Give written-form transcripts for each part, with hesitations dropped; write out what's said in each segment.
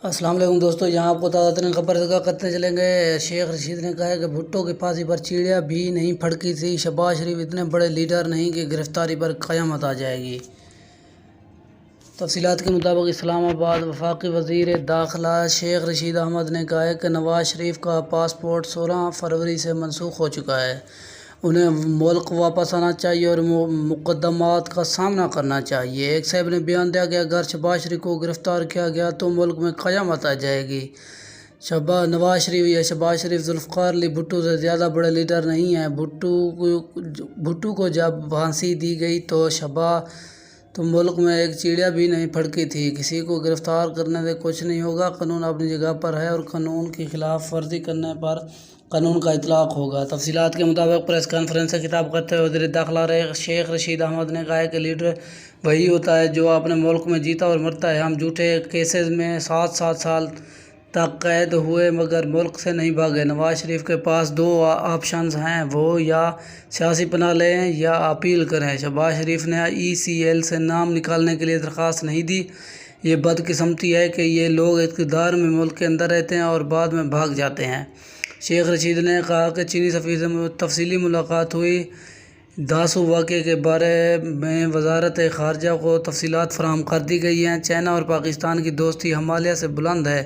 السلام علیکم دوستو، یہاں آپ کو تازہ ترین خبر کرتے چلیں گے۔ شیخ رشید نے کہا ہے کہ بھٹو کی پھانسی پر چڑیا بھی نہیں پھڑکی تھی۔ شہباز شریف اتنے بڑے لیڈر نہیں کہ گرفتاری پر قیامت آ جائے گی۔ تفصیلات کے مطابق اسلام آباد وفاقی وزیر داخلہ شیخ رشید احمد نے کہا ہے کہ نواز شریف کا پاسپورٹ 16 فروری سے منسوخ ہو چکا ہے۔ انہیں ملک واپس آنا چاہیے اور مقدمات کا سامنا کرنا چاہیے۔ ایک صاحب نے بیان دیا کہ اگر شہباز شریف کو گرفتار کیا گیا تو ملک میں قیامت آ جائے گی۔ نواز شریف یا شہباز شریف ذوالفقار علی بھٹو سے زیادہ بڑے لیڈر نہیں ہیں۔ بھٹو کو جب پھانسی دی گئی تو ملک میں ایک چڑیا بھی نہیں پھڑکی تھی۔ کسی کو گرفتار کرنے سے کچھ نہیں ہوگا۔ قانون اپنی جگہ پر ہے اور قانون کی خلاف ورزی کرنے پر قانون کا اطلاق ہوگا۔ تفصیلات کے مطابق پریس کانفرنس سے خطاب کرتے ہوئے وزیر داخلہ شیخ رشید احمد نے کہا کہ لیڈر وہی ہوتا ہے جو اپنے ملک میں جیتا اور مرتا ہے۔ ہم جھوٹے کیسز میں 7 سال تک قید ہوئے مگر ملک سے نہیں بھاگے۔ نواز شریف کے پاس 2 آپشنز ہیں، وہ یا سیاسی پناہ لیں یا اپیل کریں۔ شہباز شریف نے ECL سے نام نکالنے کے لیے درخواست نہیں دی۔ یہ بدقسمتی ہے کہ یہ لوگ اقتدار میں ملک کے اندر رہتے ہیں اور بعد میں بھاگ جاتے ہیں۔ شیخ رشید نے کہا کہ چینی سفیر سے تفصیلی ملاقات ہوئی۔ دھاسو واقعے کے بارے میں وزارت خارجہ کو تفصیلات فراہم کر دی گئی ہیں۔ چائنا اور پاکستان کی دوستی ہمالیہ سے بلند ہے۔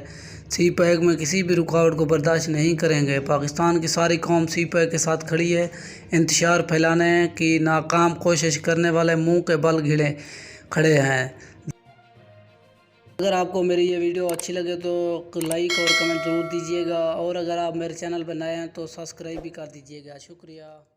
سی پیک میں کسی بھی رکاوٹ کو برداشت نہیں کریں گے۔ پاکستان کی ساری قوم سی پیک کے ساتھ کھڑی ہے۔ انتشار پھیلانے کی ناکام کوشش کرنے والے منہ کے بل کھڑے ہیں۔ اگر آپ کو میری یہ ویڈیو اچھی لگے تو لائک اور کمنٹ ضرور دیجیے گا، اور اگر آپ میرے چینل پر نئے ہیں تو سبسکرائب بھی کر دیجیے گا۔ شکریہ۔